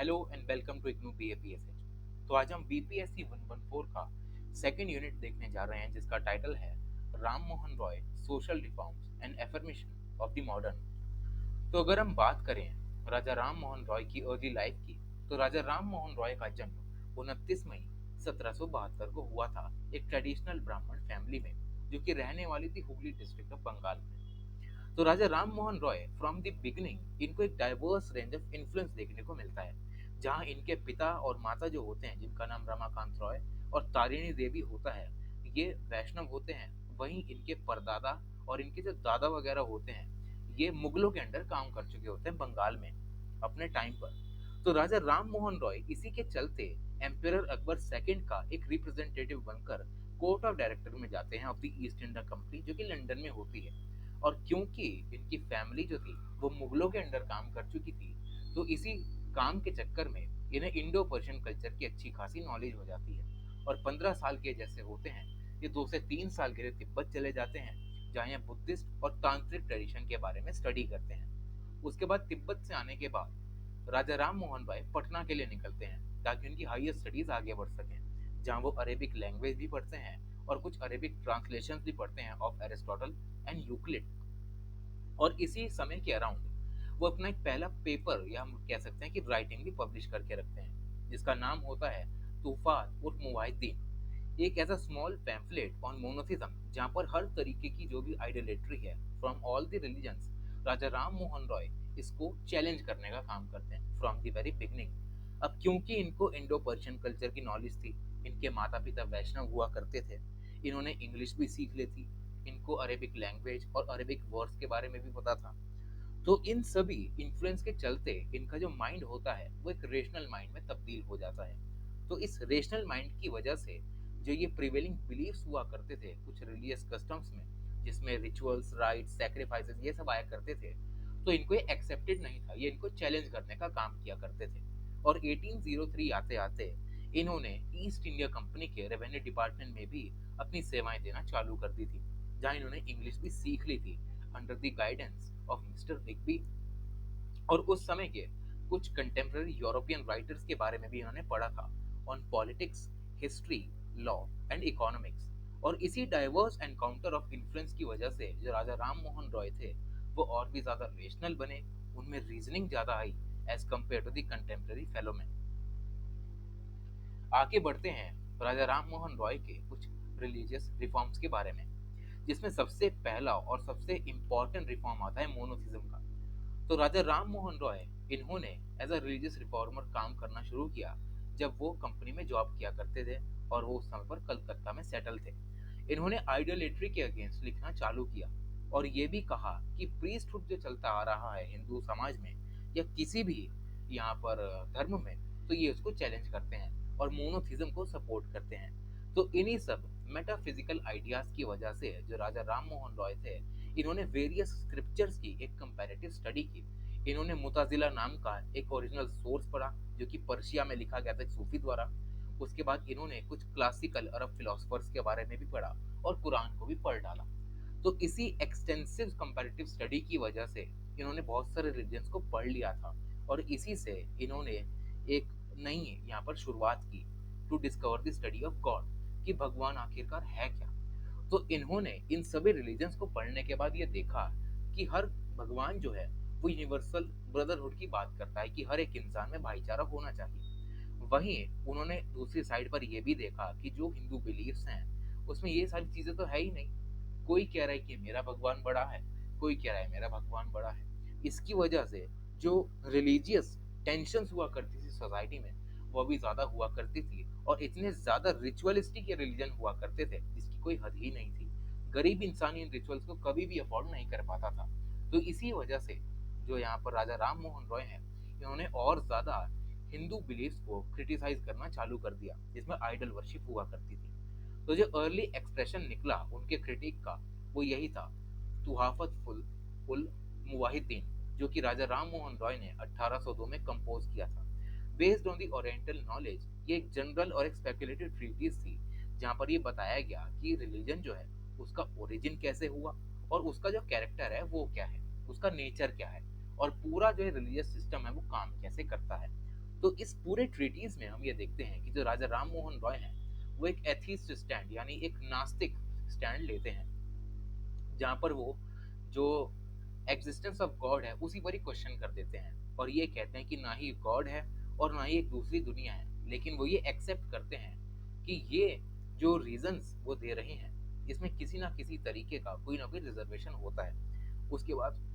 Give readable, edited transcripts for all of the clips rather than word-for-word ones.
Hello and welcome to IGNOU BAPSH। तो आज हम BPSC 114 का सेकंड यूनिट देखने जा रहे हैं जिसका टाइटल है Ram Mohan Roy social reforms and affirmation of the modern. तो अगर हम बात करें राजा राम मोहन रॉय की अर्ली लाइफ की, तो राजा राम मोहन रॉय का जन्म 29 मई 1772 को हुआ था एक ट्रेडिशनल ब्राह्मण फैमिली में, जो कि रहने वाली थी हुगली डिस्ट्रिक्ट ऑफ बंगाल में। तो Raja Ram Mohan Roy from the beginning इनको एक डाइवर्स रेंज ऑफ इन्फ्लुएंस देखने को मिलता है, जहां इनके पिता और माता जो होते हैं, जिनका नाम रमाकांत रॉय और तारिणी देवी होता है, ये वैष्णव होते हैं। वहीं इनके परदादा और इनके जो दादा वगैरह होते हैं, ये मुगलों के अंडर काम कर चुके होते हैं बंगाल में अपने टाइम पर। तो राजा राम मोहन रॉय इसी के चलते एम्परर अकबर सेकंड का एक रिप्रेजेंटेटिव बनकर कोर्ट ऑफ डायरेक्टर में जाते हैं of the east India company, जो कि लंदन में होती है। और क्योंकि इनकी फैमिली जो थी वो मुगलों के अंडर काम कर चुकी थी, तो इसी काम के चक्कर में इन्हें इंडो पर्शियन कल्चर की अच्छी खासी नॉलेज हो जाती है। और 15 साल के जैसे होते हैं, ये 2 से 3 साल के लिए तिब्बत चले जाते हैं, जहाँ ये बुद्धिस्ट और तांत्रिक ट्रेडिशन के बारे में स्टडी करते हैं। उसके बाद तिब्बत से आने के बाद राजा राम मोहन राय पटना के लिए निकलते हैं, ताकि उनकी हायर स्टडीज आगे बढ़ सकें, जहाँ वो अरेबिक लैंग्वेज भी पढ़ते हैं और कुछ अरेबिक ट्रांसलेशन भी पढ़ते हैं ऑफ एरिस्टोटल एंड यूक्लिड। और इसी समय के अराउंड वो अपना एक पहला पेपर, या हम कह सकते हैं कि राइटिंग भी पब्लिश करके रखते हैं, जिसका नाम होता है तूफान उर्फ मुवाहिद्दीन, एक ऐसा स्मॉल पैम्फलेट ऑन मोनोथिज्म, जहां पर हर तरीके की जो भी आइडोलेट्री है फ्रॉम ऑल द रिलीजन्स, राजा राम मोहन रॉय इसको चैलेंज करने का काम करते हैं फ्रॉम द वेरी बिगनिंग। अब क्योंकि इनको इंडो पर्शियन कल्चर की नॉलेज थी, इनके माता पिता वैष्णव हुआ करते थे, इन्होंने इंग्लिश भी सीख ली थी, इनको अरेबिक लैंग्वेज और अरेबिक वर्ड्स के बारे में भी पता था। तो इन सभी इन्फ्लुएंस के चलते इनका जो माइंड होता है वो एक रेशनल माइंड में तब्दील हो जाता है। तो इस रेशनल माइंड की वजह से जो ये प्रिवेलिंग बिलीफ्स हुआ करते थे कुछ रिलीजियस कस्टम्स में, जिसमें रिचुअल्स, राइट्स, सैक्रिफाइसेस ये सब आया करते थे, तो इनको ये एक्सेप्टेड नहीं था, ये इनको चैलेंज करने का काम किया करते थे। और 1803 आते आते इन्होंने ईस्ट इंडिया कंपनी के रेवेन्यू डिपार्टमेंट में भी अपनी सेवाएं देना चालू कर दी थी, जहां इन्होंने इंग्लिश भी सीख ली थी under the guidance of mister Digby. और उस समय के कुछ कंटेम्प्रेरी यूरोपियन राइटर्स के बारे में भी इन्होंने पढ़ा था on politics, history, law and economics. और इसी डाइवर्स एनकाउंटर ऑफ इन्फ्लुएंस की वजह से जो राजा राम मोहन रॉय थे वो और भी ज्यादा रेशनल बने, उनमें रीजनिंग ज्यादा आई as compare to the contemporary fellow में। आगे बढ़ते हैं राजा राम मोहन रॉय के कुछ रिलीजियस रिफॉर्म्स के बारे में, जिसमें सबसे पहला और सबसे इम्पोर्टेंट रिफॉर्म आता है मोनोथिज्म का। तो राजा राम मोहन रॉय इन्होंने एज अ रिलीजियस रिफॉर्मर काम करना शुरू किया जब वो कंपनी में जॉब किया करते थे, और वो उस समय पर कलकत्ता में सेटल थे। इन्होंने आइडोलेट्री के अगेंस्ट लिखना चालू किया और ये भी कहा कि प्रीस्टहुड जो चलता आ रहा है हिंदू समाज में या किसी भी यहाँ पर धर्म में, तो ये उसको चैलेंज करते हैं और मोनोथिज्म को सपोर्ट करते हैं। तो इन्हीं सब मेटाफिजिकल आइडियाज की वजह से जो राजा राम मोहन रॉय थे, इन्होंने वेरियस स्क्रिप्चर्स की एक कंपैरेटिव स्टडी की। इन्होंने मुताजिला नाम का एक ओरिजिनल सोर्स पढ़ा, जो कि पर्शिया में लिखा गया था एक सूफी द्वारा। उसके बाद इन्होंने कुछ क्लासिकल अरब फिलोसफर्स के बारे में भी पढ़ा और कुरान को भी पढ़ डाला। तो इसी एक्सटेंसिव कंपैरेटिव स्टडी की वजह से इन्होंने बहुत सारे रिलीजन्स को पढ़ लिया था, और इसी से इन्होंने एक नई यहाँ पर शुरुआत की to discover the study of god, कि भगवान आखिरकार है क्या। तो इन्होंने इन सभी रिलीजन्स को पढ़ने के बाद ये देखा कि हर भगवान जो है वो यूनिवर्सल ब्रदरहुड की बात करता है, कि हर एक इंसान में भाईचारा होना चाहिए। वहीं उन्होंने दूसरी साइड पर यह भी देखा कि जो हिंदू बिलीफ्स हैं उसमें ये सारी चीजें तो है ही नहीं। कोई कह रहा है कि मेरा भगवान बड़ा है, कोई कह रहा है मेरा भगवान बड़ा है। इसकी वजह से जो रिलीजियस टेंशन हुआ करती थी सोसाइटी में, वो भी ज्यादा हुआ करती थी, और इतने ज्यादा रिचुअलिस्टिक ये रिलीजन हुआ करते थे जिसकी कोई हद ही नहीं थी। गरीब इंसान इन रिचुअल्स को कभी भी अफोर्ड नहीं कर पाता था। तो इसी वजह से जो यहाँ पर राजा राम मोहन रॉय हैं, इन्होंने और ज्यादा हिंदू बिलीफ्स को क्रिटिसाइज करना चालू कर दिया, जिसमें आइडल वर्शिप हुआ करती थी। तो जो अर्ली एक्सप्रेशन निकला उनके क्रिटिक का वो यही था, तुहाफत फुल उल मुवाहिद्दीन, जो कि राजा राम मोहन रॉय ने 1802 में कंपोज किया था। Based on the oriental knowledge, ये एक जनरल और एक स्पेकुलेटिव ट्रीटीज थी, जहाँ पर ये बताया गया कि रिलीजन जो है उसका ओरिजिन कैसे हुआ, और उसका जो कैरेक्टर है वो क्या है, उसका नेचर क्या है, और पूरा जो रिलीजियस सिस्टम है वो काम कैसे करता है। तो इस पूरे ट्रीटीज में हम ये देखते हैं कि जो राजा राम मोहन रॉय हैं वो एक एथीस्ट स्टैंड यानी एक नास्तिक स्टैंड लेते हैं, जहाँ पर वो जो एग्जिस्टेंस ऑफ गॉड है उसी पर ही क्वेश्चन कर देते हैं और ये कहते हैं कि ना ही गॉड है और ना ही एक दूसरी दुनिया है, लेकिन वो ये एक्सेप्ट करते हैं कि ये जो रीजंस वो दे रहे हैं इसमें किसी ना किसी तरीके का कोई ना कोई रिजर्वेशन होता है। उसके बाद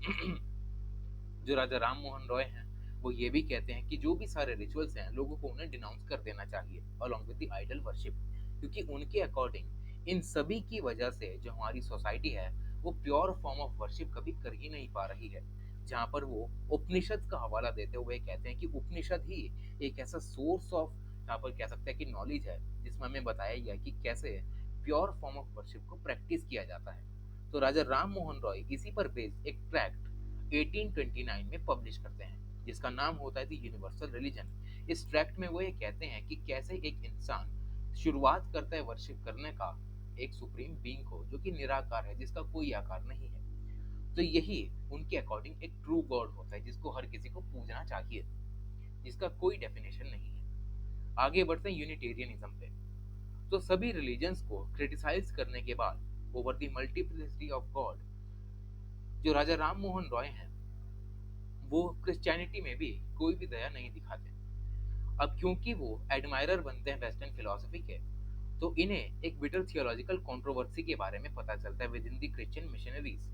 जो राजा राम मोहन रॉय हैं वो ये भी कहते हैं कि जो भी सारे रिचुअल्स हैं लोगों को उन्हें डिनाउंस कर देना चाहिए along with the idol worship, क्योंकि उनके अकॉर्डिंग इन सभी की वजह से जो हमारी सोसाइटी है वो प्योर फॉर्म ऑफ वर्शिप कभी कर ही नहीं पा रही है। जहाँ पर वो उपनिषद का हवाला देते हुए कहते हैं कि उपनिषद ही एक ऐसा सोर्स ऑफ, यहाँ पर कह सकते हैं कि नॉलेज है जिसमें हमें बताया गया कि कैसे प्योर फॉर्म ऑफ वर्शिप को प्रैक्टिस किया जाता है। तो राजा राम मोहन रॉय इसी पर बेस्ड एक ट्रैक्ट 1829 में पब्लिश करते हैं जिसका नाम होता है द यूनिवर्सल रिलीजन। इस ट्रैक्ट में वो ये कहते हैं कि कैसे एक इंसान शुरुआत करता है वर्शिप करने का एक सुप्रीम बीइंग को जो कि निराकार है, जिसका कोई आकार नहीं है। तो यही उनके अकॉर्डिंग एक ट्रू गॉड होता है जिसको हर किसी को पूजना चाहिए, जिसका कोई डेफिनेशन नहीं है। आगे बढ़ते हैं यूनिटेरियनिज्म पे। तो सभी रिलीजन्स को क्रिटिसाइज करने के बाद over the multiplicity of God जो राजा राम मोहन रॉय हैं वो क्रिश्चियनिटी में भी कोई भी दया नहीं दिखाते। अब क्योंकि वो एडमायरर बनते हैं वेस्टर्न फिलोसफी के, तो इन्हें एक बिटर थियोलॉजिकल कंट्रोवर्सी के बारे में पता चलता है with in the Christian missionaries,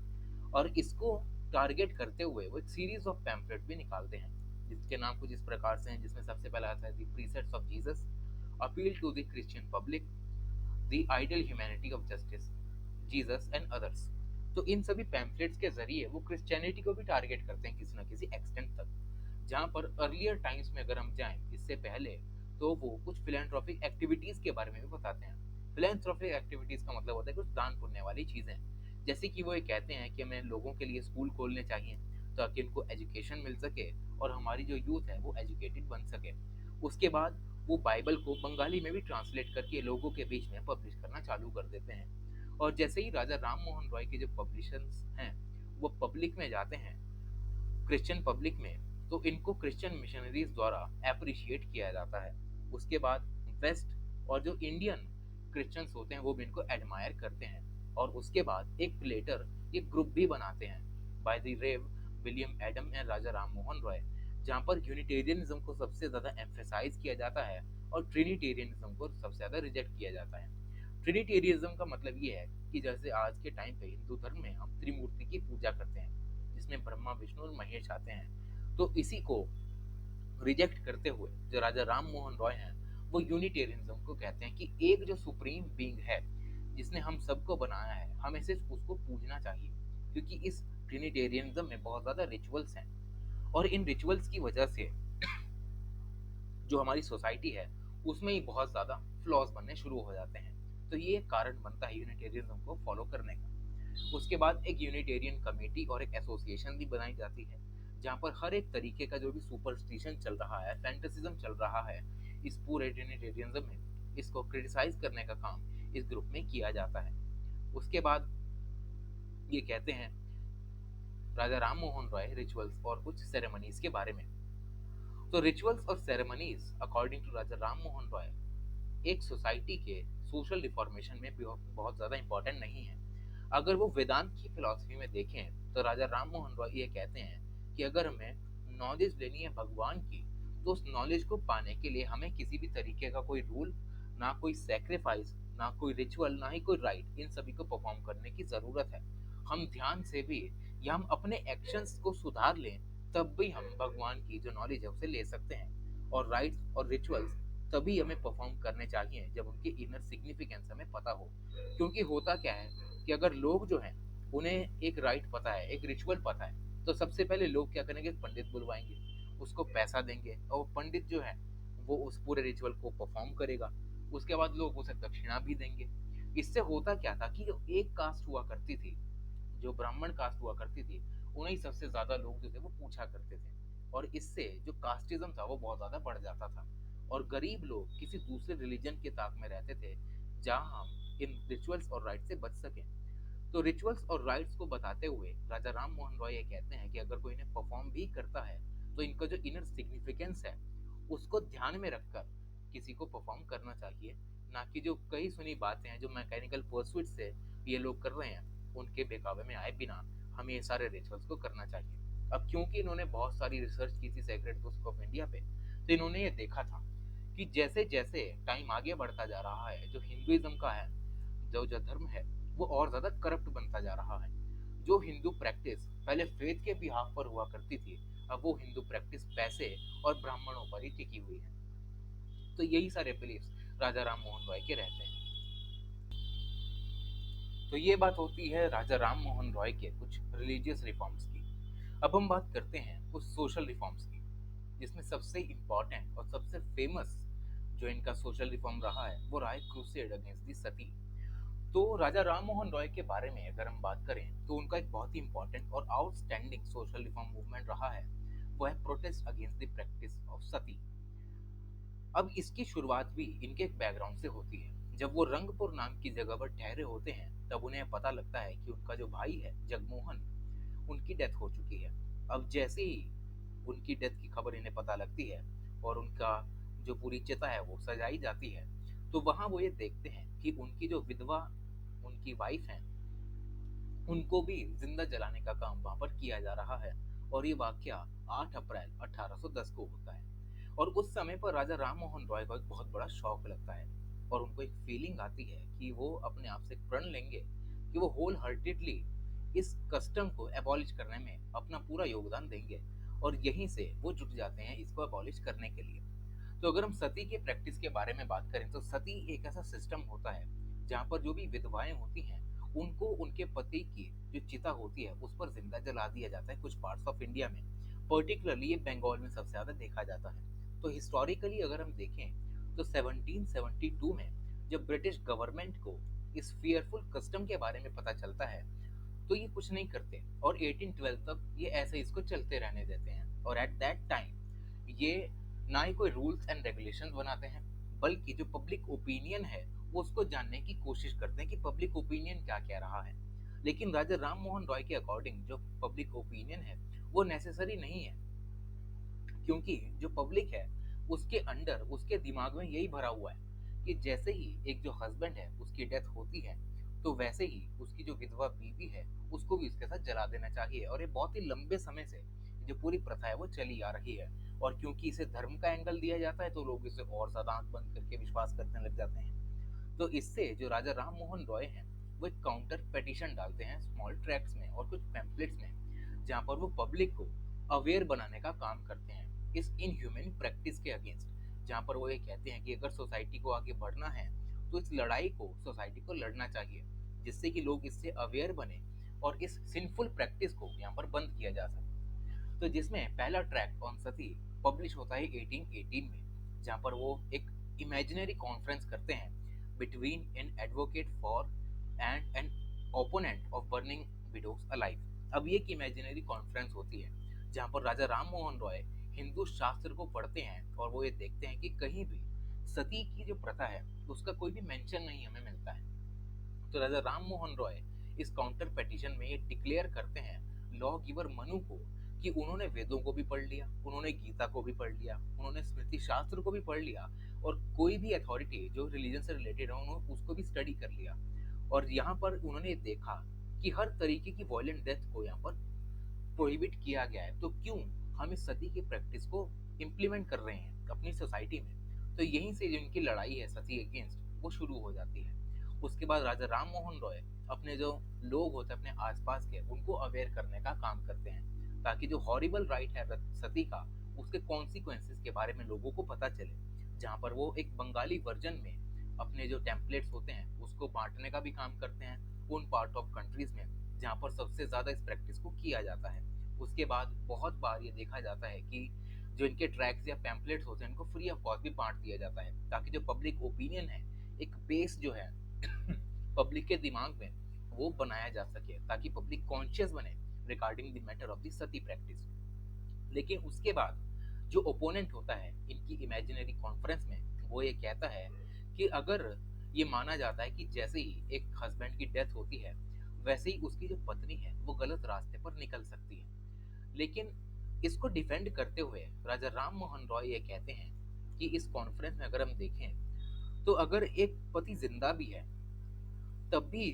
और इसको टारगेट करते हुए वो एक सीरीज ऑफ पैम्फलेट भी निकालते हैं जिसके नाम कुछ इस प्रकार से हैं, जिसमें सबसे पहला आता है the precepts of Jesus, appeal to the Christian public, the ideal humanity of justice, Jesus and others. तो इन सभी पैम्फलेट्स के जरिए वो क्रिश्चियनिटी को भी टारगेट करते हैं किसी न किसी एक्सटेंट तक। जहाँ पर अर्लियर टाइम्स में अगर हम जाएं इससे पहले, तो वो कुछ फिलेंथ्रोपिक एक्टिविटीज के बारे में भी बताते हैं। फिलेंथ्रोपिक एक्टिविटीज का मतलब होता है कुछ दान पुण्य वाली चीजें, जैसे कि वो ये कहते हैं कि हमें लोगों के लिए स्कूल खोलने चाहिए ताकि उनको एजुकेशन मिल सके और हमारी जो यूथ है वो एजुकेटेड बन सके। उसके बाद वो बाइबल को बंगाली में भी ट्रांसलेट करके लोगों के बीच में पब्लिश करना चालू कर देते हैं। और जैसे ही राजा राम मोहन रॉय के जो पब्लिशर्स हैं वो पब्लिक में जाते हैं, क्रिश्चियन पब्लिक में, तो इनको क्रिश्चियन मिशनरीज द्वारा अप्रिशिएट किया जाता है। उसके बाद वेस्ट और जो इंडियन क्रिश्चियंस होते हैं वो भी इनको एडमायर करते हैं। और उसके बाद एक लेटर ये ग्रुप भी बनाते हैं by the Rev William Adam and Raja Ram Mohan Roy, जहाँ पर यूनिटेरियनिज्म को सबसे ज्यादा एम्फेसाइज किया जाता है और ट्रिनिटेरियनिज्म को सबसे ज्यादा रिजेक्ट किया जाता है। ट्रिनिटेरियनिज्म का मतलब ये है कि जैसे आज के टाइम पे हिंदू धर्म में हम त्रिमूर्ति की पूजा करते हैं जिसमें ब्रह्मा विष्णु और महेश आते हैं, तो इसी को रिजेक्ट करते हुए जो राजा राम मोहन रॉय हैं वो यूनिटेरियनिज्म को कहते हैं कि एक जो सुप्रीम बीइंग है जिसने हम सबको बनाया है हमें सिर्फ उसको पूजना चाहिए, क्योंकि इस ट्रिनिटेरियनिज्म में बहुत ज्यादा रिचुअल्स हैं और इन रिचुअल्स की वजह से जो हमारी सोसाइटी है उसमें ही बहुत ज्यादा फ्लॉज बनने शुरू हो जाते हैं। तो ये एक कारण बनता है यूनिटेरियनिज्म को फॉलो करने का। उसके बाद एक यूनिटेरियन कमेटी और एक एसोसिएशन भी बनाई जाती है जहाँ पर हर एक तरीके का जो भी सुपरस्टिशन चल रहा है, फैंटेसिज्म चल रहा है इस पूरे यूनिटेरियनिज्म में, इसको क्रिटिसाइज करने का काम इस ग्रुप में किया जाता है। उसके बाद ये कहते हैं राजा राम मोहन रॉय रिचुअल्स और कुछ सेरेमनीज के बारे में। तो रिचुअल्स और सेरेमनीज अकॉर्डिंग टू राजा राम मोहन रॉय एक सोसाइटी के सोशल रिफॉर्मेशन में बहुत ज्यादा इंपॉर्टेंट नहीं है। अगर वो वेदांत की फिलॉसफी में देखें तो राजा राम मोहन रॉय ये कहते हैं कि अगर हमें नॉलेज लेनी है भगवान की, तो उस नॉलेज को पाने के लिए हमें किसी भी तरीके का कोई रूल, ना कोई सेक्रीफाइस, ना कोई रिचुअल, ना ही कोई राइट, इन सभी को परफॉर्म करने की जरूरत है। हम ध्यान से भी या हम अपने एक्शंस को सुधार लें तब भी हम भगवान की जो नॉलेज है उसे ले सकते हैं। और राइट्स और रिचुअल्स तभी हमें परफॉर्म करने चाहिए जब उनके इनर सिग्निफिकेंस हमें पता हो। क्योंकि होता क्या है कि अगर लोग जो हैं उन्हें एक राइट पता है, एक रिचुअल पता है, तो सबसे पहले लोग क्या करेंगे, पंडित बुलवाएंगे, उसको पैसा देंगे और पंडित जो है वो उस पूरे रिचुअल को परफॉर्म करेगा। उसके बाद लोग उसे दक्षिणा भी देंगे। इससे होता क्या था कि जो एक कास्ट हुआ करती थी, जो ब्राह्मण कास्ट हुआ करती थी, उन्हें सबसे ज्यादा लोग जो थे वो पूछा करते थे और इससे जो कास्टिज्म था वो बहुत ज्यादा बढ़ जाता था और गरीब लोग किसी दूसरे रिलीजन के ताक में रहते थे जहां हम इन रिचुअल्स और राइट से बच सकें। तो रिचुअल्स और राइट्स को बताते हुए राजा राम मोहन रॉय ये कहते हैं कि अगर कोई इन्हें परफॉर्म भी करता है तो इनका जो इनर सिग्निफिकेंस है उसको ध्यान में रखकर किसी को परफॉर्म करना चाहिए, ना कि जो कई सुनी बातें हैं जो मैकेनिकल परसुइट से ये लोग कर रहे हैं उनके बेकाबे में आए बिना हमें ये सारे रिचुअल्स को करना चाहिए। अब क्योंकि इन्होंने बहुत सारी रिसर्च की थी सेक्रेड बुक्स ऑफ इंडिया पे, तो इन्होंने ये देखा था कि जैसे जैसे टाइम आगे बढ़ता जा रहा है जो हिंदुइज्म का है, जो धर्म है, वो और ज्यादा करप्ट बनता जा रहा है। जो हिंदू प्रैक्टिस पहले फेथ के बिहाफ पर हुआ करती थी, अब वो हिंदू प्रैक्टिस पैसे और ब्राह्मणों पर ही टिकी हुई है। तो यही सारे बिलीफ्स राजा राम मोहन रॉय के रहते हैं। तो ये बात होती है राजा राम मोहन रॉय के कुछ रिलीजियस रिफॉर्म्स की। अब हम बात करते हैं कुछ सोशल रिफॉर्म्स की, जिसमें सबसे इंपॉर्टेंट और सबसे फेमस जो इनका सोशल रिफॉर्म रहा है वो रहा है क्रूसेड अगेंस्ट दी सती। तो राजा राम मोहन रॉय के बारे में अगर हम बात करें तो उनका एक बहुत ही इंपॉर्टेंट और आउटस्टैंडिंग सोशल रिफॉर्म मूवमेंट रहा है, वो है protest against the practice of sati. अब इसकी शुरुआत भी इनके एक बैकग्राउंड से होती है। जब वो रंगपुर नाम की जगह पर ठहरे होते हैं तब उन्हें पता लगता है कि उनका जो भाई है जगमोहन, उनकी डेथ हो चुकी है। अब जैसे ही उनकी डेथ की खबर इन्हें पता लगती है और उनका जो पूरी चिता है वो सजाई जाती है, तो वहां वो ये देखते हैं कि उनकी जो विधवा उनकी वाइफ है उनको भी जिंदा जलाने का काम वहां पर किया जा रहा है। और ये वाकया 8 अप्रैल 1810 को होता है। और उस समय पर राजा राम मोहन रॉय को एक बहुत बड़ा शौक लगता है और उनको एक फीलिंग आती है कि वो अपने आप से प्रण लेंगे कि वो होल हार्टेडली इस कस्टम को एबॉलिश करने में अपना पूरा योगदान देंगे। और यहीं से वो जुट जाते हैं इसको एबॉलिश करने के लिए। तो अगर हम सती के प्रैक्टिस के बारे में बात करें तो सती एक ऐसा सिस्टम होता है जहाँ पर जो भी विधवाएं होती हैं उनको उनके पति की जो चिता होती है उस पर जिंदा जला दिया जाता है कुछ पार्ट्स ऑफ इंडिया में। पर्टिकुलरली ये बंगाल में सबसे ज्यादा देखा जाता है। तो हिस्टोरिकली अगर हम देखें तो 1772 में जब ब्रिटिश गवर्नमेंट को इस फियरफुल कस्टम के बारे में पता चलता है तो ये कुछ नहीं करते और 1812 तक ये ऐसे इसको चलते रहने देते हैं। और एट दैट टाइम ये ना ही कोई रूल्स एंड रेगुलेशंस बनाते हैं, बल्कि जो पब्लिक ओपिनियन है वो उसको जानने की कोशिश करते हैं कि पब्लिक ओपिनियन क्या कह रहा है। लेकिन राजा राम मोहन रॉय के अकॉर्डिंग जो पब्लिक ओपिनियन है वो नेसेसरी नहीं है, क्योंकि जो पब्लिक है उसके अंडर उसके दिमाग में यही भरा हुआ है कि जैसे ही एक जो हस्बैंड है उसकी डेथ होती है तो वैसे ही उसकी जो विधवा बीवी है उसको भी उसके साथ जला देना चाहिए। और ये बहुत ही लंबे समय से जो पूरी प्रथा है वो चली आ रही है। और क्योंकि इसे धर्म का एंगल दिया जाता है तो लोग इसे और ज्यादा आंख बंद करके विश्वास करने लग जाते हैं। तो इससे जो राजा राम मोहन रॉय हैं वो एक काउंटर पेटिशन डालते हैं स्मॉल ट्रैक्ट्स में और कुछ पैम्पलेट्स में, जहाँ पर वो पब्लिक को अवेयर बनाने का काम करते हैं इस इनह्यूमन प्रैक्टिस के अगेंस्ट। जहाँ पर वो ये कहते हैं कि अगर सोसाइटी को आगे बढ़ना है तो इस लड़ाई को सोसाइटी को लड़ना चाहिए, जिससे कि लोग इससे अवेयर बने और इस सिंफुल प्रैक्टिस को यहाँ पर बंद किया जा सके। तो जिसमें पहला ट्रैक्ट ऑन सती पब्लिश होता है 1818 में, जहाँ पर वो एक इमेजिनरी कॉन्फ्रेंस करते हैं between an advocate for and an opponent of burning widows alive. अब ये एक इमेजिनरी कॉन्फ्रेंस होती है जहाँ पर राजा राम मोहन रॉय हिंदू शास्त्र को पढ़ते हैं और वो ये देखते हैं कि कहीं भी सती की जो प्रथा है उसका कोई भी मेंशन नहीं हमें मिलता है। तो राजा राम मोहन रॉय इस काउंटर पेटिशन में ये डिक्लेयर करते हैं लॉ गिवर मनु को कि उन्होंने वेदों को भी पढ़ लिया, उन्होंने गीता को भी पढ़ लिया, उन्होंने स्मृति शास्त्र को भी पढ़ लिया और कोई भी अथॉरिटी जो रिलीजन से रिलेटेड है उन्होंने उसको भी स्टडी कर लिया। और यहाँ पर उन्होंने देखा कि हर तरीके की वॉयलेंट डेथ को यहाँ पर प्रोहिबिट किया गया है, तो क्यों हम इस सती की प्रैक्टिस को इम्प्लीमेंट कर रहे हैं अपनी सोसाइटी में। तो यहीं से जो इनकी लड़ाई है सती अगेंस्ट वो शुरू हो जाती है। उसके बाद राजा राम मोहन रॉय अपने जो लोग होते हैं अपने आसपास के उनको अवेयर करने का काम करते हैं ताकि जो हॉरिबल राइट है सती का उसके कॉन्सिक्वेंसेस के बारे में लोगों को पता चले। जहाँ पर वो एक बंगाली वर्जन में अपने जो टेम्पलेट्स होते हैं उसको बांटने का भी काम करते हैं उन पार्ट ऑफ कंट्रीज में जहाँ पर सबसे ज्यादा इस प्रैक्टिस को किया जाता है। उसके बाद बहुत बार ये देखा जाता है कि जो इनके ट्रैक्स या पैम्पलेट्स होते हैं इनको फ्री ऑफ कॉस्ट भी बांट दिया जाता है ताकि जो पब्लिक ओपिनियन है एक बेस जो है पब्लिक के दिमाग में वो बनाया जा सके ताकि पब्लिक कॉन्शियस बने regarding the matter of the Sati practice. लेकिन उसके बाद जो ओपोनेंट होता है इनकी इमेजिनरी कॉन्फ्रेंस में वो ये कहता है कि अगर ये माना जाता है कि जैसे ही एक हस्बैंड की डेथ होती है वैसे ही उसकी जो पत्नी है वो गलत रास्ते पर निकल सकती है, लेकिन इसको डिफेंड करते हुए राजा राम मोहन रॉय ये कहते हैं कि इस कॉन्फ्रेंस में अगर हम देखें तो अगर एक पति जिंदा भी है तब भी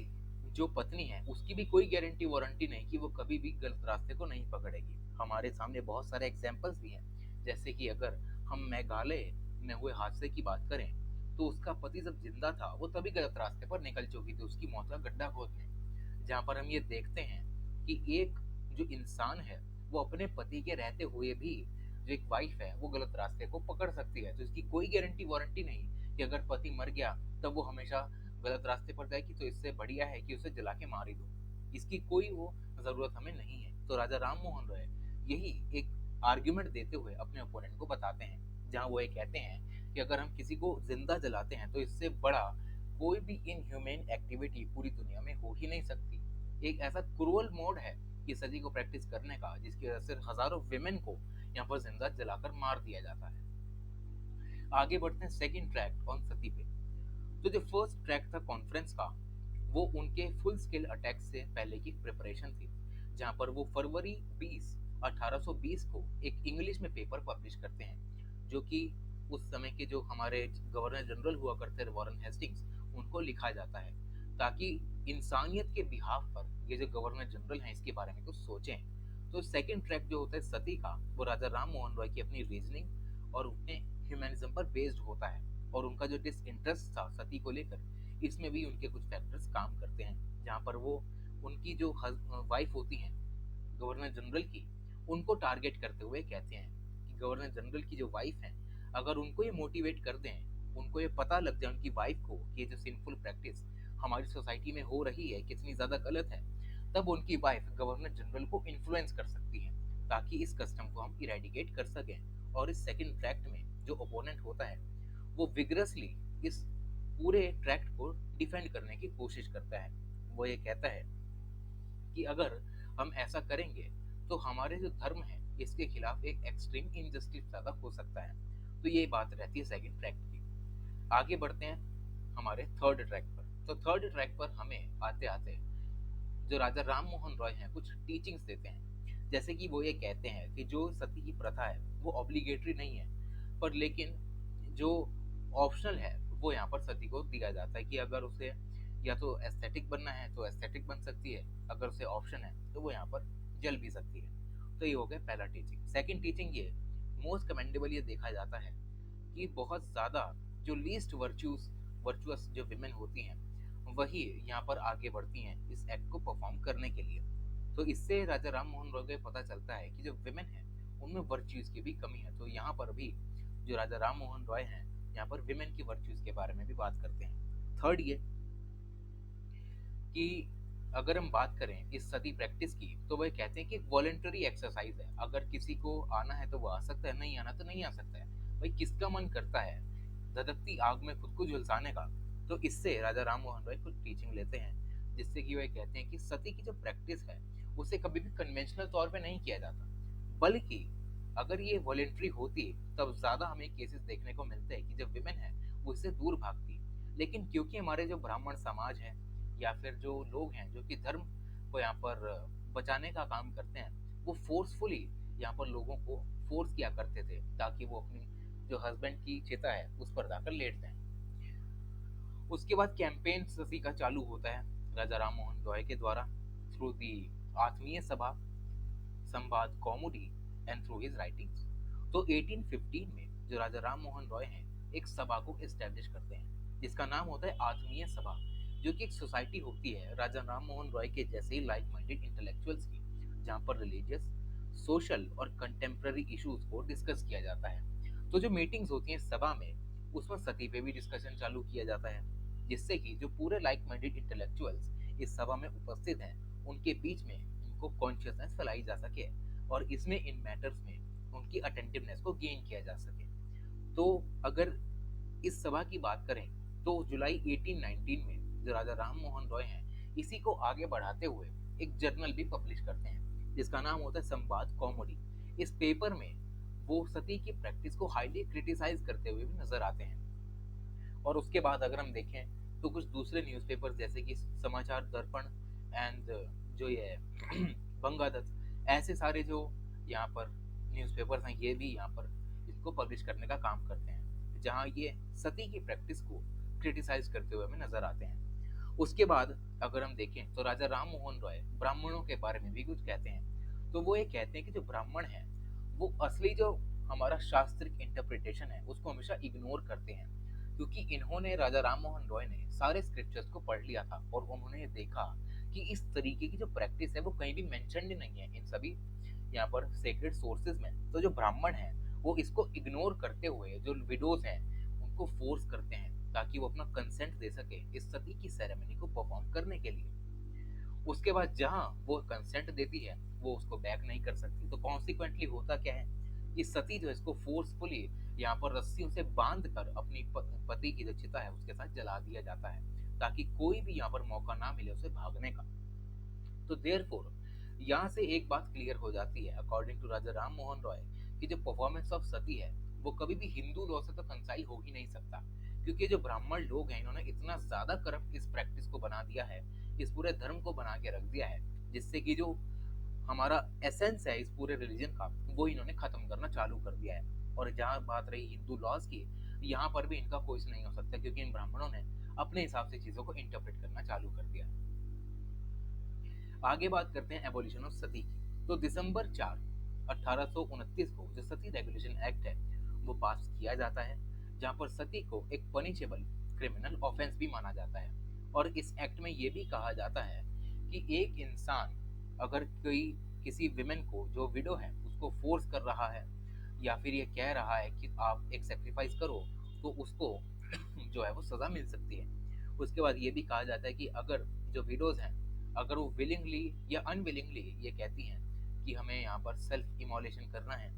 जो पत्नी है उसकी भी कोई गारंटी वारंटी नहीं कि वो कभी भी गलत रास्ते को नहीं पकड़ेगी। हमारे सामने बहुत सारे एग्जाम्पल्स भी हैं, जैसे कि अगर हम मेघालय में हुए हादसे की बात करें तो उसका पति जब जिंदा था वो तभी गलत रास्ते पर निकल चुकी थी उसकी मौत का गड्ढा खोदने, जहाँ पर हम ये देखते हैं कि एक जो इंसान है वो अपने पति के रहते हुए भी जो एक वाइफ है वो गलत रास्ते को पकड़ सकती है। तो इसकी कोई गारंटी वारंटी नहीं कि अगर पति मर गया तब वो हमेशा गलत रास्ते पर जाएगी, तो इससे बढ़िया है कि उसे जला के मार ही दो। इसकी कोई वो जरूरत हमें नहीं है। तो राजा राम मोहन रॉय यही एक आर्ग्यूमेंट देते हुए अपने ओपोनेंट को बताते हैं, जहां वो ये कहते हैं कि अगर हम किसी को जिंदा जलाते हैं तो इससे बड़ा कोई भी इनह्यूमेन एक्टिविटी पूरी दुनिया में हो ही नहीं सकती। एक ऐसा क्रूअल मोड है कि सदी को प्रैक्टिस करने का, जिसकी वजह से हजारों विमेन को यहाँ पर जिंदा जलाकर मार दिया जाता है। आगे बढ़ते हैं सेकंड ट्रैक ऑन सती पे। तो जो फर्स्ट ट्रैक था कॉन्फ्रेंस का वो उनके फुल स्केल अटैक से पहले की प्रिपरेशन थी, जहां पर वो फरवरी 20 1820 को एक इंग्लिश में पेपर पब्लिश करते हैं, जो कि उस समय के जो हमारे गवर्नर जनरल हुआ करते थे वॉरेन हेस्टिंग्स, उनको लिखा जाता है ताकि इंसानियत के बिहाफ पर ये जो गवर्नर जनरल हैं इसके बारे में कुछ सोचें। तो सेकंड ट्रैक जो होता है सती का वो राजा राम मोहन रॉय की अपनी रीजनिंग और अपने ह्यूमनिज्म पर बेस्ड होता है, और उनका जो डिसइंटरेस्ट था सती को लेकर इसमें भी उनके कुछ फैक्टर्स काम करते हैं, जहाँ पर वो उनकी जो वाइफ होती हैं गवर्नर जनरल की, उनको टारगेट करते हुए कहते हैं कि गवर्नर जनरल की जो वाइफ है अगर उनको ये मोटिवेट कर दें, उनको ये पता लग जाए उनकी वाइफ को कि ये जो सिंफुल प्रैक्टिस हमारी सोसाइटी में हो रही है कितनी ज़्यादा गलत है, तब उनकी वाइफ गवर्नर जनरल को इन्फ्लुएंस कर सकती है ताकि इस कस्टम को हम इरेडिकेट कर सकें। और इस सेकंड ट्रैक्ट में जो ओपोनेंट होता है वो विग्रसली इस पूरे ट्रैक्ट को डिफेंड करने की कोशिश करता है। वो ये कहता है कि अगर हम ऐसा करेंगे तो हमारे जो धर्म है इसके खिलाफ एक एक्सट्रीम इनजस्टिस ज्यादा हो सकता है। तो ये बात रहती है सेकंड ट्रैक की। आगे बढ़ते हैं हमारे थर्ड ट्रैक पर। तो थर्ड ट्रैक पर हमें आते आते जो राजा राम मोहन रॉय हैं कुछ टीचिंग्स देते हैं, जैसे कि वो ये कहते हैं कि जो सती की प्रथा है वो ऑब्लिगेटरी नहीं है, पर लेकिन जो ऑप्शनल है वो यहाँ पर सती को दिया जाता है कि अगर उसे या तो एस्थेटिक बनना है तो एस्थेटिक बन सकती है, अगर उसे ऑप्शन है तो वो यहाँ पर जल भी सकती है। तो ये हो गया पहला टीचिंग। सेकंड टीचिंग ये मोस्ट कमेंडेबल ये देखा जाता है कि बहुत ज़्यादा जो लीस्ट वर्चुअस जो विमेन होती हैं वही यहाँ पर आगे बढ़ती हैं इस एक्ट को परफॉर्म करने के लिए। तो इससे राजा राम मोहन रॉय को पता चलता है कि जो विमेन है उनमें वर्च्यूज की भी कमी है। तो यहाँ पर भी जो राजा राम मोहन रॉय हैं यहाँ पर विमेन की वर्च्यूज के बारे में भी बात करते हैं। थर्ड ये कि अगर हम बात करें इस सती प्रैक्टिस की तो वह कहते हैं कि एक वॉलेंटरी एक्सरसाइज है, अगर किसी को आना है तो वो आ सकता है, नहीं आना तो नहीं आ सकता है। भाई किसका मन करता है धधकती आग में खुद को झुलसाने का। तो इससे राजा राम मोहन रॉय कुछ टीचिंग लेते हैं, जिससे कि वह कहते हैं कि सती की जो प्रैक्टिस है उसे कभी भी कन्वेंशनल तौर पे नहीं किया जाता, बल्कि अगर ये वॉलेंट्री होती तब ज्यादा हमें केसेस देखने को मिलते हैं कि जब विमेन है वो इससे दूर भागती। लेकिन क्योंकि हमारे जो ब्राह्मण समाज है या फिर जो लोग हैं जो कि धर्म को यहाँ पर बचाने का काम करते हैं वो फोर्सफुली यहाँ पर लोगों को फोर्स किया करते थे ताकि वो अपनी जो हस्बैंड की चिता है उस पर जाकर लेट जाएं। उसके बाद कैंपेन सभी का चालू होता है राजा राम मोहन रॉय के द्वारा थ्रू दी आत्मीय सभा संवाद कौमुदी एंड थ्रू हिज राइटिंग्स। तो 1815 में जो राजा राम मोहन रॉय हैं एक सभा को एस्टेब्लिश करते हैं जिसका नाम होता है आत्मीय सभा, जो कि एक सोसाइटी होती है राजा राम मोहन रॉय के जैसे ही लाइक माइंडेड इंटेलेक्चुअल्स की, जहाँ पर रिलीजियस सोशल और कंटेम्प्रेरी इश्यूज को डिस्कस किया जाता है। तो जो मीटिंग्स होती हैं सभा में उसमें सती पे भी डिस्कशन चालू किया जाता है, जिससे कि जो पूरे लाइक माइंडेड इंटेलेक्चुअल्स इस सभा में उपस्थित हैं उनके बीच में इनको कॉन्शियसनेस फैलाई जा सके और इसमें इन मैटर्स में उनकी अटेंटिवनेस को गेन किया जा सके। तो अगर इस सभा की बात करें तो जुलाई 1819 में जो राजा राम मोहन रॉय हैं इसी को आगे बढ़ाते हुए एक जर्नल भी पब्लिश करते हैं जिसका नाम होता है संवाद कौमुदी। इस पेपर में वो सती की प्रैक्टिस को हाईली क्रिटिसाइज करते हुए भी नजर आते हैं। और उसके बाद अगर हम देखें तो कुछ दूसरे न्यूज़पेपर जैसे कि समाचार दर्पण एंड जो ये बंगादत्त, ऐसे सारे जो यहाँ पर न्यूज़पेपर्स हैं ये भी यहाँ पर इसको पब्लिश करने का काम करते हैं, जहाँ ये सती की प्रैक्टिस को क्रिटिसाइज करते हुए हमें नजर आते हैं। उसके बाद अगर हम देखें तो राजा राम मोहन रॉय ब्राह्मणों के बारे में भी कुछ कहते हैं। तो वो ये कहते हैं कि जो ब्राह्मण है वो असली जो हमारा शास्त्रिक इंटरप्रिटेशन है उसको हमेशा इग्नोर करते हैं, क्योंकि इन्होंने राजा राम मोहन रॉय ने सारे स्क्रिप्चर्स को पढ़ लिया था और उन्होंने देखा कि इस तरीके की जो प्रैक्टिस है वो कहीं भी मेंशन्ड नहीं है इन सभी यहाँ पर सेक्रेड सोर्सेज में। तो जो ब्राह्मण है वो इसको इग्नोर करते हुए जो विडोज हैं उनको फोर्स करते हैं ताकि वो अपना कंसेंट दे सके इस सती की सेरेमनी को परफॉर्म करने के लिए। उसके बाद जहाँ वो कंसेंट देती है वो उसको बैक नहीं कर सकती। तो कॉन्सिक्वेंटली होता क्या है कि सती जो है इसको फोर्सफुली यहाँ पर रस्सियों से बांध कर अपनी पति की जो चिता है उसके साथ जला दिया जाता है, ताकि कोई भी यहाँ पर मौका ना मिले उसे भागने का। तो देयरफॉर यहाँ से एक बात क्लियर हो जाती है अकॉर्डिंग टू राजा राम मोहन रॉय कि जो परफॉर्मेंस ऑफ सती है वो कभी भी हिंदू लॉ से तो कंसाइल हो ही नहीं सकता, क्योंकि जो ब्राह्मण लोग हैं इन्होंने इतना ज्यादा करप्ट इस प्रैक्टिस को बना दिया है, इस पूरे धर्म को बना के रख दिया है, जिससे कि जो हमारा एसेंस है इस पूरे रिलीजन का वो इन्होंने खत्म करना चालू कर दिया है। और जहाँ बात रही हिंदू लॉज की, यहाँ पर भी इनका कोई नहीं हो सकता, क्योंकि इन ब्राह्मणों ने अपने हिसाब से चीजों को इंटरप्रेट करना चालू कर दिया। आगे बात करते हैं एबोलिशन ऑफ सती की। तो दिसंबर 4 1829 को जो सती रेगुलेशन एक्ट है वो पास किया जाता है, जहां पर सती को एक पनिशेबल क्रिमिनल ऑफेंस भी माना जाता है। और इस एक्ट में ये भी कहा जाता है कि एक इंसान अगर कोई किसी विमेन को जो विडो है उसको फोर्स कर रहा है या फिर ये कह रहा है कि आप एक सेक्रीफाइस करो, तो उसको जो है वो सजा मिल सकती है। उसके बाद ये भी कहा जाता है कि अगर जो विडोज हैं अगर वो विलिंगली या अनविलिंगली ये कहती हैं कि हमें यहाँ पर सेल्फ इमोलेशन करना है,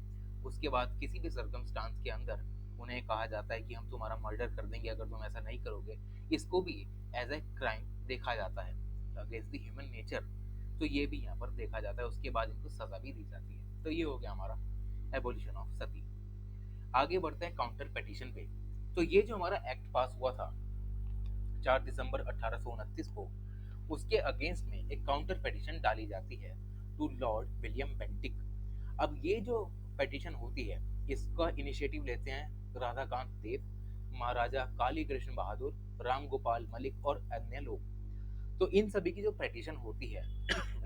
उसके बाद किसी भी सर्कमस्टांस के अंदर उन्हें कहा जाता है कि हम तुम्हारा मर्डर कर देंगे अगर तुम ऐसा नहीं करोगे, इसको भी एज ए क्राइम देखा जाता है अगेंस्ट द ह्यूमन नेचर। तो ये भी यहाँ पर देखा जाता है, उसके बाद इनको सजा भी दी जाती है। तो ये हो गया हमारा एबोलिशन ऑफ सती। आगे बढ़ते हैं काउंटर पेटिशन पे। तो ये जो हमारा एक्ट पास हुआ था 4 दिसंबर 1829 को, उसके अगेंस्ट में एक काउंटर पेटिशन डाली जाती है टू लॉर्ड विलियम बेंटिक। अब ये जो पेटिशन होती है इसका इनिशिएटिव लेते हैं राधाकांत देव, महाराजा काली कृष्ण बहादुर, राम गोपाल मलिक और अन्य लोग। तो इन सभी की जो पेटिशन होती है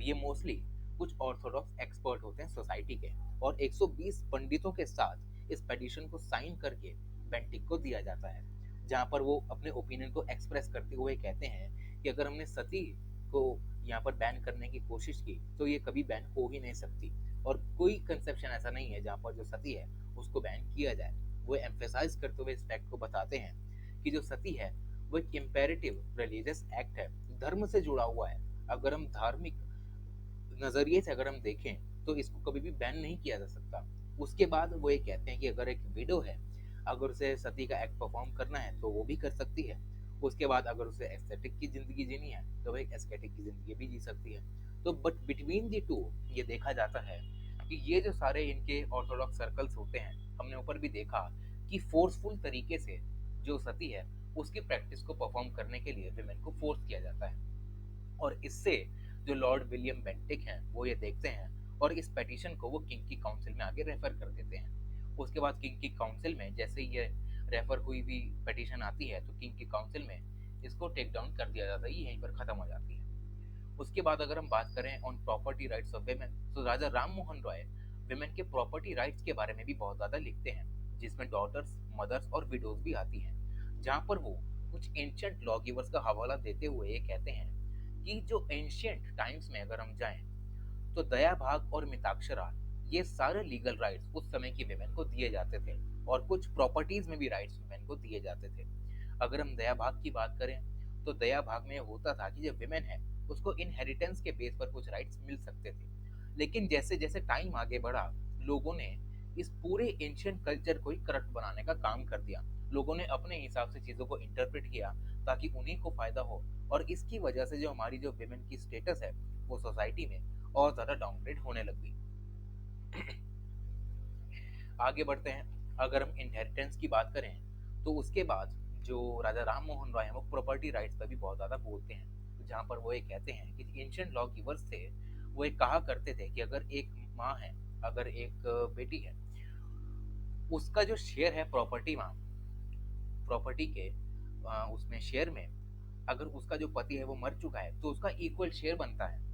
ये मोस्टली कुछ ऑर्थोडॉक्स एक्सपर्ट होते हैं सोसाइटी के, और 120 पंडितों के साथ इस पेटिशन को साइन करके बेंटिक को दिया जाता है, जहां पर वो अपने ओपिनियन को एक्सप्रेस करते हुए कहते हैं कि अगर हमने सती को यहाँ पर बैन करने की कोशिश की तो ये कभी बैन हो ही नहीं सकती, और कोई कंसेप्शन ऐसा नहीं है जहाँ पर जो सती है उसको बैन किया जाए। वो एम्फेसाइज करते हुए इस फैक्ट को बताते हैं कि जो सती है वो एक इम्पेरेटिव रिलीजियस एक्ट है, धर्म से जुड़ा हुआ है। अगर हम धार्मिक नजरिए से अगर हम देखें तो इसको कभी भी बैन नहीं किया जा सकता। उसके बाद वो ये कहते हैं कि अगर एक विडो है अगर उसे सती का एक्ट परफॉर्म करना है तो वो भी कर सकती है। उसके बाद अगर उसे एस्थेटिक की जिंदगी जीनी है तो वो एक एस्थेटिक की जिंदगी भी जी सकती है। तो बट बिटवीन दी टू ये देखा जाता है कि ये जो सारे इनके ऑर्थोडॉक्स सर्कल्स होते हैं, हमने ऊपर भी देखा कि फोर्सफुल तरीके से जो सती है उसकी प्रैक्टिस को परफॉर्म करने के लिए विमेन को फोर्स किया जाता है। और इससे जो लॉर्ड विलियम बेंटिक हैं वो ये देखते हैं और इस पेटिशन को वो किंग की काउंसिल में आगे रेफर कर देते हैं। उसके बाद किंग की काउंसिल में जैसे ये रेफर हुई भी पेटिशन आती है तो किंग की काउंसिल में इसको टेक डाउन कर दिया जाता है, ये यहीं पर खत्म हो जाती है। उसके बाद अगर हम बात करें on property rights of women, तो राजा राम मोहन रॉय वेमेन के प्रॉपर्टी राइट्स के बारे में भी बहुत ज्यादा लिखते हैं, जिसमें डॉटर्स, मदर्स और विडोज भी आती हैं, जहां पर वो कुछ एंशियंट लॉ गिवर्स का हवाला देते हुए ये कहते हैं कि जो एंशियंट टाइम्स में अगर हम जाएं तो दया भाग और मिताक्षरा ये सारे लीगल राइट्स उस समय की वेमेन को दिए जाते थे, और कुछ प्रॉपर्टीज में भी राइट्स वेमेन को दिए जाते थे। अगर हम दया भाग की बात करें तो दया भाग में होता था कि जो विमेन है उसको इनहेरिटेंस के बेस पर कुछ राइट्स मिल सकते थे। लेकिन जैसे जैसे टाइम आगे बढ़ा लोगों ने इस पूरे एंशियंट कल्चर को ही करप्ट बनाने का काम कर दिया। लोगों ने अपने हिसाब से चीजों को इंटरप्रेट किया ताकि उन्हीं को फायदा हो, और इसकी वजह से जो हमारी जो विमेन की स्टेटस है वो सोसाइटी में और ज्यादा डाउनग्रेड होने लग गई। आगे बढ़ते हैं। अगर हम इनहेरिटेंस की बात करें तो उसके बाद जो राजा राम मोहन रॉय हैं वो प्रॉपर्टी राइट्स पर भी बहुत ज़्यादा बोलते हैं, जहाँ पर वो ये कहते हैं कि एंशियंट लॉ गिवर्स थे वो ये कहा करते थे कि अगर एक माँ है अगर एक बेटी है, उसका जो शेयर है प्रॉपर्टी के उसमें शेयर में, अगर उसका जो पति है वो मर चुका है तो उसका इक्वल शेयर बनता है।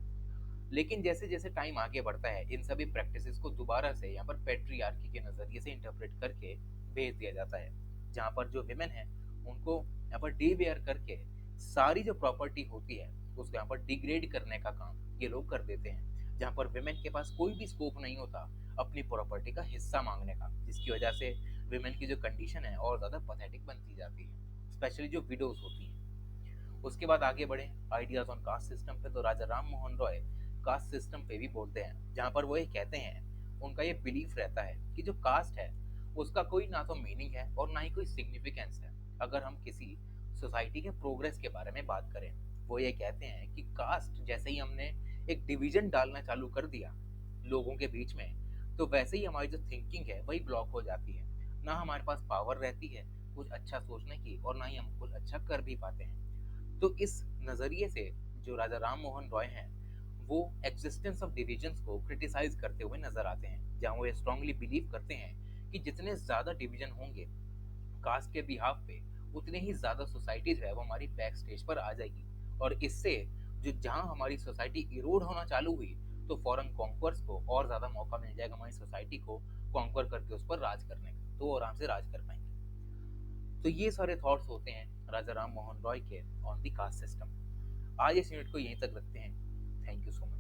लेकिन जैसे जैसे टाइम आगे बढ़ता है, इन सभी प्रैक्टिसेस को दोबारा से यहाँ पर पेट्रियार्की के नजरिए से इंटरप्रेट करके भेज दिया जाता है, जहाँ पर जो विमेन है उनको यहाँ पर डीवेयर करके सारी जो प्रॉपर्टी होती है उसको यहाँ पर डिग्रेड करने का काम ये लोग कर देते हैं, जहाँ पर विमेन के पास कोई भी स्कोप नहीं होता अपनी प्रॉपर्टी का हिस्सा मांगने का, जिसकी वजह से विमेन की जो कंडीशन है और ज्यादा पथेटिक बनती जाती है, स्पेशली जो विडोज होती हैं। उसके बाद आगे बढ़े आइडियाज ऑन कास्ट सिस्टम पे, तो राजा राम मोहन रॉय कास्ट सिस्टम पे भी बोलते हैं, जहाँ पर वो ये कहते हैं, उनका ये बिलीफ रहता है कि जो कास्ट है उसका कोई ना तो मीनिंग है और ना ही कोई सिग्निफिकेंस है अगर हम किसी सोसाइटी के प्रोग्रेस के बारे में बात करें। वो ये कहते हैं कि कास्ट जैसे ही हमने एक डिवीजन डालना चालू कर दिया लोगों के बीच में, तो वैसे ही हमारी जो थिंकिंग है वही ब्लॉक हो जाती है, ना हमारे पास पावर रहती है कुछ अच्छा सोचने की और ना ही हम कुछ अच्छा कर भी पाते हैं। तो इस नज़रिए से जो राजा राम मोहन रॉय हैं वो एग्जिस्टेंस ऑफ डिविजन्स को क्रिटिसाइज करते हुए नजर आते हैं, जहाँ वो स्ट्रांगली बिलीव करते हैं कि जितने ज़्यादा डिवीजन होंगे कास्ट के बिहाफ पे, उतने ही ज़्यादा सोसाइटी जो है वो हमारी बैक स्टेज पर आ जाएगी, और इससे जो जहाँ हमारी सोसाइटी इरोड होना चालू हुई तो फॉरेन कॉन्कर्स को और ज़्यादा मौका मिल जाएगा हमारी सोसाइटी को कॉन्कर करके उस पर राज करने का, तो वो आराम से राज कर पाएंगे। तो ये सारे थॉट्स होते हैं राजा राम मोहन रॉय के ऑन दी कास्ट सिस्टम। आज इस यूनिट को यहीं तक रखते हैं। Thank you so much.